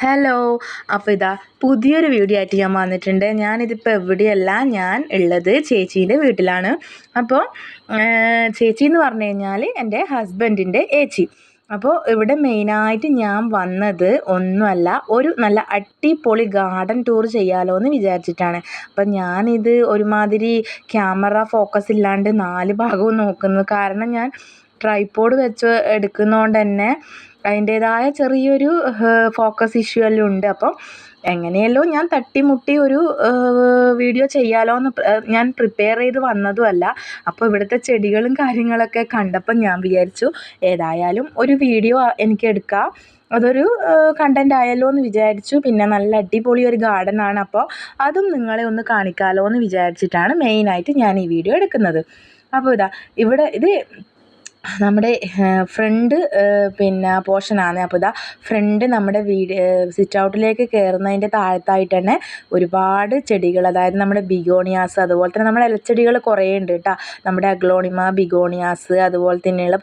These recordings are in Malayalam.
ഹലോ. അപ്പോൾ ഇതാ പുതിയൊരു വീഡിയോ ആയിട്ട് ഞാൻ വന്നിട്ടുണ്ട്. ഞാനിതിപ്പോൾ എവിടെയല്ല, ഞാൻ ഉള്ളത് ചേച്ചീൻ്റെ വീട്ടിലാണ്. അപ്പോൾ ചേച്ചി എന്ന് പറഞ്ഞു കഴിഞ്ഞാൽ എൻ്റെ ഹസ്ബൻഡിൻ്റെ ഏച്ചി. അപ്പോൾ ഇവിടെ മെയിനായിട്ട് ഞാൻ വന്നത് ഒന്നുമല്ല, ഒരു നല്ല അടിപൊളി ഗാർഡൻ ടൂർ ചെയ്യാമല്ലോ എന്ന് വിചാരിച്ചിട്ടാണ്. അപ്പം ഞാനിത് ഒരുമാതിരി ക്യാമറ ഫോക്കസ് ഇല്ലാണ്ട് 4 ഭാഗവും നോക്കുന്നത്. കാരണം ഞാൻ ട്രൈപോഡ് വെച്ച് എടുക്കുന്നതുകൊണ്ട് തന്നെ അതിൻ്റേതായ ചെറിയൊരു ഫോക്കസ് ഇഷ്യൂ എല്ലാം ഉണ്ട്. അപ്പോൾ എങ്ങനെയല്ലോ ഞാൻ തട്ടിമുട്ടി ഒരു വീഡിയോ ചെയ്യാമല്ലോ എന്ന് ഞാൻ പ്രിപ്പയർ ചെയ്ത് വന്നതുമല്ല. അപ്പോൾ ഇവിടുത്തെ ചെടികളും കാര്യങ്ങളൊക്കെ കണ്ടപ്പോൾ ഞാൻ വിചാരിച്ചു ഏതായാലും ഒരു വീഡിയോ എനിക്ക് എടുക്കാം, അതൊരു കണ്ടൻ്റ് ആയല്ലോ എന്ന് വിചാരിച്ചു. പിന്നെ നല്ല അടിപൊളി ഒരു ഗാർഡൻ ആണ്, അപ്പോൾ അതും നിങ്ങളെ ഒന്ന് കാണിക്കാമല്ലോ എന്ന് വിചാരിച്ചിട്ടാണ് മെയിനായിട്ട് ഞാൻ ഈ വീഡിയോ എടുക്കുന്നത്. അപ്പോൾ ഇവിടെ ഇത് നമ്മുടെ ഫ്രണ്ട് പിന്നെ പോർഷനാണ്. അപ്പോൾ ഫ്രണ്ട് നമ്മുടെ വീട് സിറ്റ് ഔട്ടിലേക്ക് കയറുന്നതിൻ്റെ താഴത്തായിട്ട് തന്നെ ഒരുപാട് ചെടികൾ, അതായത് നമ്മുടെ ബിഗോണിയാസ്, അതുപോലെ തന്നെ നമ്മുടെ ഇലച്ചെടികൾ കുറേ ഉണ്ട് കേട്ടോ. നമ്മുടെ അഗ്ലോണിമ, ബിഗോണിയാസ്, അതുപോലെ തന്നെയുള്ള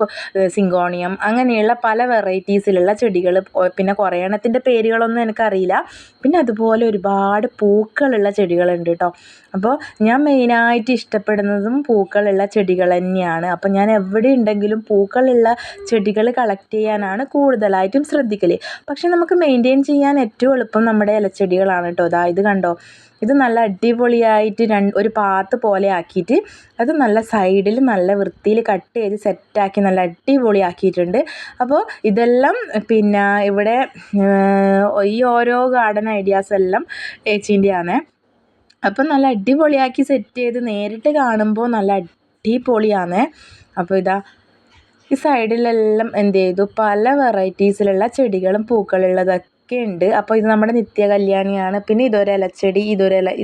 സിങ്കോണിയം, അങ്ങനെയുള്ള പല വെറൈറ്റീസിലുള്ള ചെടികൾ, പിന്നെ കുറേ എണ്ണത്തിൻ്റെ പേരുകളൊന്നും എനിക്കറിയില്ല. പിന്നെ അതുപോലെ ഒരുപാട് പൂക്കളുള്ള ചെടികളുണ്ട് കേട്ടോ. അപ്പോൾ ഞാൻ മെയിനായിട്ട് ഇഷ്ടപ്പെടുന്നതും പൂക്കളുള്ള ചെടികൾ തന്നെയാണ്. അപ്പോൾ ഞാൻ എവിടെ ഉണ്ടെങ്കിലും പൂക്കളുള്ള ചെടികൾ കളക്ട് ചെയ്യാനാണ് കൂടുതലായിട്ടും ശ്രദ്ധിക്കൽ. പക്ഷെ നമുക്ക് മെയിൻറ്റെയിൻ ചെയ്യാൻ ഏറ്റവും എളുപ്പം നമ്മുടെ ഇലച്ചെടികളാണ് കേട്ടോ. ഇത് കണ്ടോ, ഇത് നല്ല അടിപൊളിയായിട്ട് ഒരു പാത്ത് പോലെ ആക്കിയിട്ട് അത് നല്ല സൈഡിൽ നല്ല വൃത്തിയിൽ കട്ട് ചെയ്ത് സെറ്റാക്കി നല്ല അടിപൊളിയാക്കിയിട്ടുണ്ട്. അപ്പോൾ ഇതെല്ലാം പിന്നെ ഇവിടെ ഈ ഓരോ ഗാർഡൻ ഐഡിയാസ് എല്ലാം ഏച്ചീൻ്റെയാണ്. അപ്പം നല്ല അടിപൊളിയാക്കി സെറ്റ് ചെയ്ത് നേരിട്ട് കാണുമ്പോൾ നല്ല അടിപൊളിയാണ്. അപ്പോൾ ഈ സൈഡിലെല്ലാം എന്ത് ചെയ്തു, പല വെറൈറ്റീസിലുള്ള ചെടികളും പൂക്കളുള്ളതൊക്കെ ഉണ്ട്. അപ്പോൾ ഇത് നമ്മുടെ നിത്യ കല്യാണിയാണ്. പിന്നെ ഇതൊരു ഇലച്ചെടി,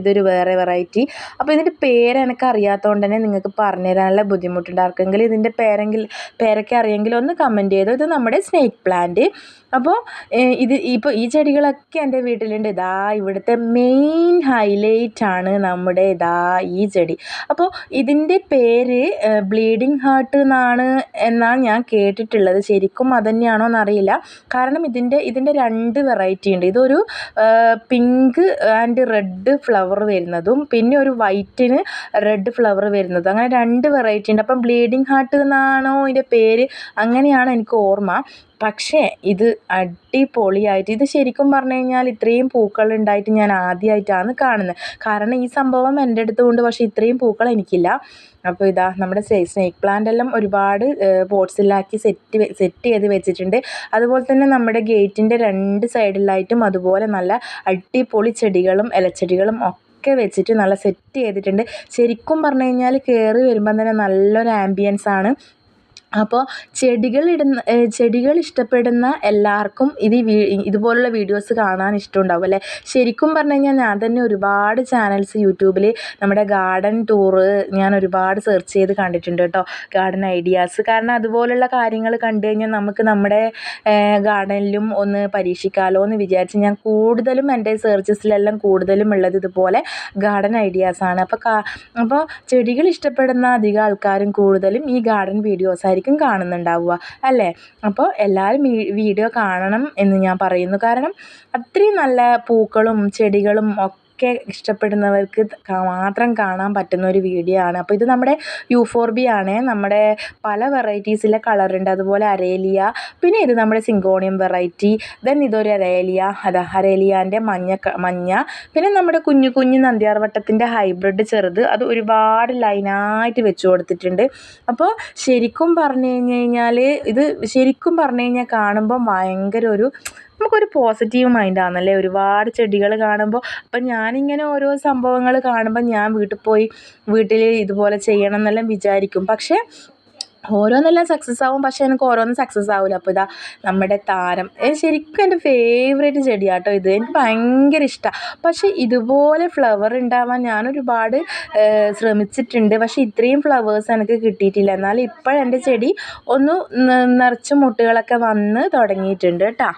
ഇതൊരു വേറെ വെറൈറ്റി. അപ്പോൾ ഇതിൻ്റെ പേര് എനിക്ക് അറിയാത്തതുകൊണ്ട് തന്നെ നിങ്ങൾക്ക് പറഞ്ഞു തരാനുള്ള ബുദ്ധിമുട്ടുണ്ട്. ആർക്കെങ്കിലും ഇതിൻ്റെ പേരൊക്കെ അറിയെങ്കിൽ ഒന്ന് കമൻറ്റ് ചെയ്തു. ഇത് നമ്മുടെ സ്നേക്ക് പ്ലാന്റ്. അപ്പോൾ ഇപ്പോൾ ഈ ചെടികളൊക്കെ എൻ്റെ വീട്ടിലുണ്ട്. ഇവിടുത്തെ മെയിൻ ഹൈലൈറ്റ് ആണ് നമ്മുടെ ഈ ചെടി. അപ്പോൾ ഇതിൻ്റെ പേര് ബ്ലീഡിങ് ഹാർട്ട് എന്നാണ് ഞാൻ കേട്ടിട്ടുള്ളത്. ശരിക്കും അതുതന്നെയാണോ എന്നറിയില്ല. കാരണം ഇതിൻ്റെ 2 വെറൈറ്റി ഉണ്ട്. ഇതൊരു പിങ്ക് ആൻഡ് റെഡ് ഫ്ലവർ വരുന്നതും പിന്നെ ഒരു വൈറ്റിന് റെഡ് ഫ്ലവർ വരുന്നതും, അങ്ങനെ 2 വെറൈറ്റി ഉണ്ട്. അപ്പം ബ്ലീഡിങ് ഹാർട്ട് എന്നാണോ ഇതിൻ്റെ പേര്, അങ്ങനെയാണ് എനിക്ക് ഓർമ്മ. പക്ഷേ ഇത് അടിപൊളിയായിട്ട്, ഇത് ശരിക്കും പറഞ്ഞു കഴിഞ്ഞാൽ ഇത്രയും പൂക്കൾ ഉണ്ടായിട്ട് ഞാൻ ആദ്യമായിട്ടാണ് കാണുന്നത്. കാരണം ഈ സംഭവം എൻ്റെ അടുത്തുകൊണ്ട്, പക്ഷേ ഇത്രയും പൂക്കൾ എനിക്കില്ല. അപ്പോൾ നമ്മുടെ സ്നേക്ക് പ്ലാന്റ് എല്ലാം ഒരുപാട് പോട്ട്സിലാക്കി സെറ്റ് ചെയ്ത് വെച്ചിട്ടുണ്ട്. അതുപോലെ തന്നെ നമ്മുടെ ഗേറ്റിൻ്റെ 2 സൈഡിലായിട്ടും അതുപോലെ നല്ല അടിപൊളി ചെടികളും ഇലച്ചെടികളും ഒക്കെ വെച്ചിട്ട് നല്ല സെറ്റ് ചെയ്തിട്ടുണ്ട്. ശരിക്കും പറഞ്ഞു കഴിഞ്ഞാൽ കയറി വരുമ്പം തന്നെ നല്ലൊരു ആംബിയൻസ് ആണ്. അപ്പോൾ ചെടികൾ ഇഷ്ടപ്പെടുന്ന എല്ലാവർക്കും ഇതുപോലുള്ള വീഡിയോസ് കാണാൻ ഇഷ്ടമുണ്ടാവും അല്ലേ. ശരിക്കും പറഞ്ഞു കഴിഞ്ഞാൽ ഞാൻ തന്നെ ഒരുപാട് ചാനൽസ് യൂട്യൂബിൽ നമ്മുടെ ഗാർഡൻ ടൂറ് ഞാൻ ഒരുപാട് സെർച്ച് ചെയ്ത് കണ്ടിട്ടുണ്ട് കേട്ടോ, ഗാർഡൻ ഐഡിയാസ്. കാരണം അതുപോലുള്ള കാര്യങ്ങൾ കണ്ടു കഴിഞ്ഞാൽ നമുക്ക് നമ്മുടെ ഗാർഡനിലും ഒന്ന് പരീക്ഷിക്കാമല്ലോ എന്ന് വിചാരിച്ച് ഞാൻ കൂടുതലും എൻ്റെ സെർച്ചസിലെല്ലാം കൂടുതലും ഉള്ളത് ഇതുപോലെ ഗാർഡൻ ഐഡിയാസാണ്. അപ്പോൾ ചെടികൾ ഇഷ്ടപ്പെടുന്ന അധികം ആൾക്കാരും കൂടുതലും ഈ ഗാർഡൻ വീഡിയോസ് ആയിരിക്കും കാണുന്നുണ്ടാവുക അല്ലേ. അപ്പോൾ എല്ലാവരും ഈ വീഡിയോ കാണണം എന്ന് ഞാൻ പറയുന്നു. കാരണം അത്രയും നല്ല പൂക്കളും ചെടികളും ഒക്കെ ഇഷ്ടപ്പെടുന്നവർക്ക് മാത്രം കാണാൻ പറ്റുന്ന ഒരു വീഡിയോ ആണ്. അപ്പോൾ ഇത് നമ്മുടെ യൂഫോർബിയ ആണ്. നമ്മുടെ പല വെറൈറ്റീസിലെ കളറുണ്ട്. അതുപോലെ അരേലിയ, പിന്നെ ഇത് നമ്മുടെ സിങ്കോണിയം വെറൈറ്റി, ഇതൊരു അരേലിയാൻ്റെ മഞ്ഞ, പിന്നെ നമ്മുടെ കുഞ്ഞു നന്ദ്യാർവട്ടത്തിൻ്റെ ഹൈബ്രിഡ് ചെറുത്, അത് ഒരുപാട് ലൈനായിട്ട് വെച്ച് കൊടുത്തിട്ടുണ്ട്. അപ്പോൾ ശരിക്കും പറഞ്ഞു കഴിഞ്ഞാൽ ഇത് ശരിക്കും പറഞ്ഞു കഴിഞ്ഞാൽ കാണുമ്പോൾ ഭയങ്കര നമുക്കൊരു പോസിറ്റീവ് മൈൻഡാണല്ലേ ഒരുപാട് ചെടികൾ കാണുമ്പോൾ. അപ്പം ഞാനിങ്ങനെ ഓരോ സംഭവങ്ങൾ കാണുമ്പോൾ ഞാൻ വീട്ടിൽ ഇതുപോലെ ചെയ്യണം എന്നെല്ലാം വിചാരിക്കും. പക്ഷേ ഓരോന്നെല്ലാം സക്സസ് ആവും, പക്ഷേ എനിക്ക് ഓരോന്നും സക്സസ് ആവില്ല. അപ്പോൾ നമ്മുടെ താരം ശരിക്കും എൻ്റെ ഫേവറേറ്റ് ചെടിയാട്ടോ ഇത്. എനിക്ക് ഭയങ്കര ഇഷ്ടമാണ്. പക്ഷേ ഇതുപോലെ ഫ്ലവർ ഉണ്ടാവാൻ ഞാനൊരുപാട് ശ്രമിച്ചിട്ടുണ്ട്. പക്ഷേ ഇത്രയും ഫ്ലവേഴ്സ് എനിക്ക് കിട്ടിയിട്ടില്ല. എന്നാൽ ഇപ്പോഴെൻ്റെ ചെടി ഒന്ന് നിറച്ച് മുട്ടുകളൊക്കെ വന്ന് തുടങ്ങിയിട്ടുണ്ട് കേട്ടോ.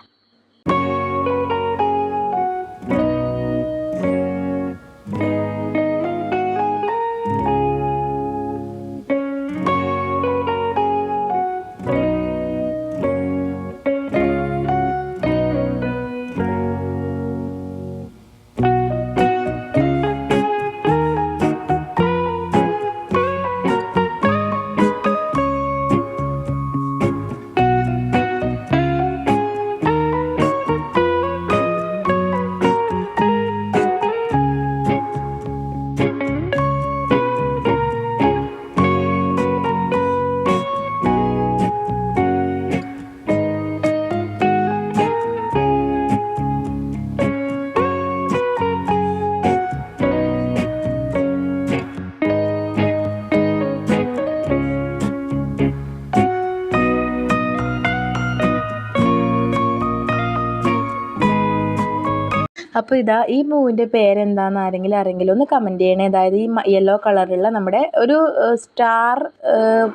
അപ്പോൾ ഇതാ ഈ പൂവിൻ്റെ പേരെന്താണെന്ന് ആരെങ്കിലും ഒന്ന് കമൻറ്റ് ചെയ്യണേ. അതായത് ഈ യെല്ലോ കളറുള്ള നമ്മുടെ ഒരു സ്റ്റാർ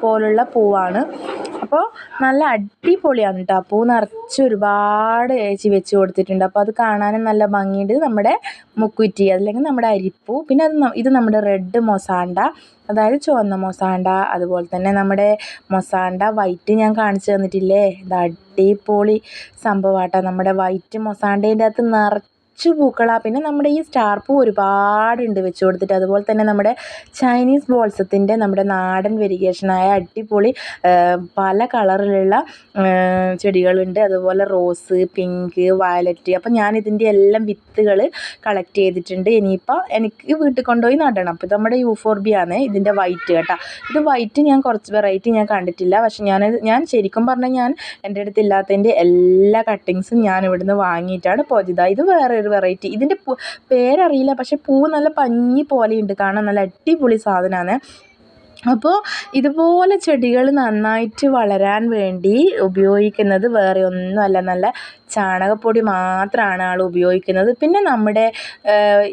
പോലുള്ള പൂവാണ്. അപ്പോൾ നല്ല അടിപൊളിയാണ് കേട്ടോ. പൂ നിറച്ച് ഒരുപാട് ചേച്ചി വെച്ച് കൊടുത്തിട്ടുണ്ട്. അപ്പോൾ അത് കാണാനും നല്ല ഭംഗിയുണ്ട്. നമ്മുടെ മുക്കുറ്റി അല്ലെങ്കിൽ നമ്മുടെ അരിപ്പൂ, പിന്നെ ഇത് നമ്മുടെ റെഡ് മൊസാണ്ട, അതായത് ചുവന്ന മൊസാണ്ട, അതുപോലെ തന്നെ നമ്മുടെ മൊസാണ്ട വൈറ്റ് ഞാൻ കാണിച്ചു തന്നിട്ടില്ലേ. ഇത് അടിപൊളി സംഭവമാട്ടോ. നമ്മുടെ വൈറ്റ് മൊസാണ്ടേൻ്റെ അകത്ത് നിറച്ച് പൂക്കളാണ്. പിന്നെ നമ്മുടെ ഈ സ്റ്റാർ പൂ ഒരുപാടുണ്ട് വെച്ച് കൊടുത്തിട്ട്. അതുപോലെ തന്നെ നമ്മുടെ ചൈനീസ് ബോൾസത്തിൻ്റെ നമ്മുടെ നാടൻ വെരിഗേഷനായ അടിപൊളി പല കളറിലുള്ള ചെടികളുണ്ട്. അതുപോലെ റോസ്, പിങ്ക്, വയലറ്റ്. അപ്പം ഞാനിതിൻ്റെ എല്ലാം വിത്തുകൾ കളക്ട് ചെയ്തിട്ടുണ്ട്. ഇനിയിപ്പോൾ എനിക്ക് വീട്ടിൽ കൊണ്ടുപോയി നടണം. അപ്പോൾ ഇത് നമ്മുടെ യൂഫോർബിയാണ്, ഇതിൻ്റെ വൈറ്റ് കേട്ടോ. ഇത് വൈറ്റ് ഞാൻ കുറച്ച് വെറൈറ്റി ഞാൻ കണ്ടിട്ടില്ല. പക്ഷെ ഞാൻ ശരിക്കും പറഞ്ഞാൽ ഞാൻ എൻ്റെ അടുത്ത് ഇല്ലാത്തതിൻ്റെ എല്ലാ കട്ടിങ്സും ഞാൻ ഇവിടുന്ന് വാങ്ങിയിട്ടാണ് പോയത്. ഇത് വേറൊരു വെറൈറ്റി. ഇതിൻ്റെ പേരറിയില്ല, പക്ഷെ പൂ നല്ല പഞ്ഞി പോലെയുണ്ട്, കാണാൻ നല്ല അടിപൊളി സാധനമാണ്. അപ്പോൾ ഇതുപോലെ ചെടികൾ നന്നായിട്ട് വളരാൻ വേണ്ടി ഉപയോഗിക്കുന്നത് വേറെ ഒന്നുമല്ല, നല്ല ചാണകപ്പൊടി മാത്രമാണ് ആൾ ഉപയോഗിക്കുന്നത്. പിന്നെ നമ്മുടെ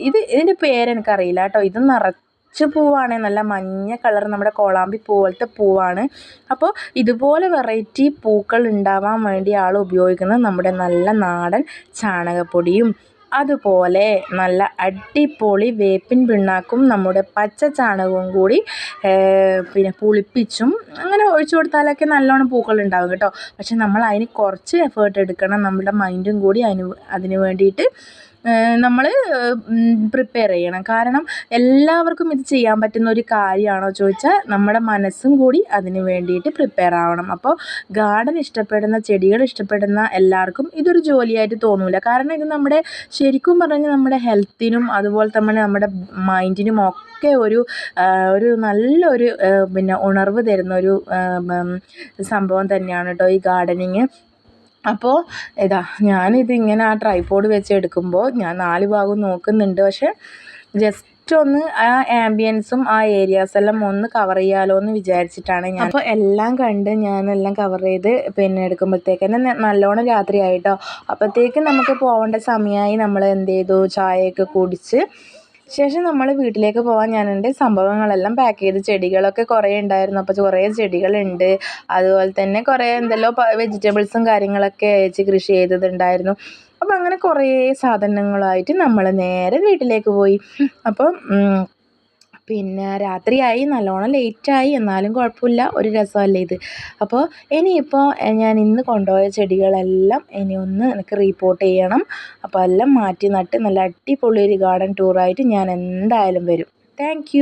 ഇതിൻ്റെ പേരെനിക്കറിയില്ല കേട്ടോ. ഇത് പൂവാണ്, നല്ല മഞ്ഞ കളർ, നമ്മുടെ കോളാമ്പി പോലത്തെ പൂവാണ്. അപ്പോൾ ഇതുപോലെ വെറൈറ്റി പൂക്കൾ ഉണ്ടാവാൻ വേണ്ടി ആൾ ഉപയോഗിക്കുന്നത് നമ്മുടെ നല്ല നാടൻ ചാണകപ്പൊടിയും, അതുപോലെ നല്ല അടിപൊളി വേപ്പിൻ പിണ്ണാക്കും നമ്മുടെ പച്ച ചാണകവും കൂടി പിന്നെ പുളിപ്പിച്ചും അങ്ങനെ ഒഴിച്ചു കൊടുത്താലൊക്കെ നല്ലോണം പൂക്കൾ ഉണ്ടാവും കേട്ടോ. പക്ഷെ നമ്മൾ അതിന് കുറച്ച് എഫേർട്ട് എടുക്കണം. നമ്മുടെ മൈൻഡും കൂടി അതിന് വേണ്ടിയിട്ട് നമ്മൾ പ്രിപ്പയർ ചെയ്യണം. കാരണം എല്ലാവർക്കും ഇത് ചെയ്യാൻ പറ്റുന്ന ഒരു കാര്യമാണോ ചോദിച്ചാൽ നമ്മുടെ മനസ്സും കൂടി അതിന് വേണ്ടിയിട്ട് പ്രിപ്പയർ ആവണം. അപ്പോൾ ഗാർഡൻ ഇഷ്ടപ്പെടുന്ന, ചെടികൾ ഇഷ്ടപ്പെടുന്ന എല്ലാവർക്കും ഇതൊരു ജോലിയായിട്ട് തോന്നില്ല. കാരണം ഇത് നമ്മുടെ ശരിക്കും പറഞ്ഞാൽ നമ്മുടെ ഹെൽത്തിനും അതുപോലെ തന്നെ നമ്മുടെ മൈൻഡിനും ഒക്കെ ഒരു നല്ലൊരു പിന്നെ ഉണർവ് തരുന്ന ഒരു സംഭവം തന്നെയാണ് കേട്ടോ ഈ ഗാർഡനിങ്. അപ്പോൾ ഇതാ ഞാനിത് ഇങ്ങനെ ആ ട്രൈപോഡ് വെച്ച് എടുക്കുമ്പോൾ ഞാൻ 4 ഭാഗവും നോക്കുന്നുണ്ട്. പക്ഷെ ജസ്റ്റ് ഒന്ന് ആ ആംബിയൻസും ആ ഏരിയാസ് എല്ലാം ഒന്ന് കവർ ചെയ്യാമല്ലോ എന്ന് വിചാരിച്ചിട്ടാണ് ഞാൻ. അപ്പോൾ എല്ലാം കണ്ട് ഞാനെല്ലാം കവർ ചെയ്ത് പിന്നെ എടുക്കുമ്പോഴത്തേക്ക് തന്നെ നല്ലോണം രാത്രി ആയിട്ടോ. അപ്പോഴത്തേക്കും നമുക്ക് പോകേണ്ട സമയമായി. നമ്മൾ എന്ത് ചെയ്തു, ചായയൊക്കെ കുടിച്ച് ശേഷം നമ്മൾ വീട്ടിലേക്ക് പോകാൻ ഞാൻ എൻ്റെ സംഭവങ്ങളെല്ലാം പാക്ക് ചെയ്ത്. ചെടികളൊക്കെ കുറേ ഉണ്ടായിരുന്നു. അപ്പോൾ കുറേ ചെടികളുണ്ട്. അതുപോലെ തന്നെ കുറേ എന്തെല്ലോ വെജിറ്റബിൾസും കാര്യങ്ങളൊക്കെ വെച്ച് കൃഷി ചെയ്തതുണ്ടായിരുന്നു. അപ്പോൾ അങ്ങനെ കുറേ സാധനങ്ങളായിട്ട് നമ്മൾ നേരെ വീട്ടിലേക്ക് പോയി. അപ്പം പിന്നെ രാത്രിയായി, നല്ലോണം ലേറ്റായി, എന്നാലും കുഴപ്പമില്ല, ഒരു രസമല്ലേ ഇത്. അപ്പോൾ ഇനിയിപ്പോൾ ഞാൻ ഇന്ന് കൊണ്ടുപോയ ചെടികളെല്ലാം ഇനി ഒന്ന് എനിക്ക് റിപ്പോർട്ട് ചെയ്യണം. അപ്പോൾ എല്ലാം മാറ്റി നട്ട് നല്ല അടിപൊളി ഒരു ഗാർഡൻ ടൂറായിട്ട് ഞാൻ എന്തായാലും വരും. താങ്ക്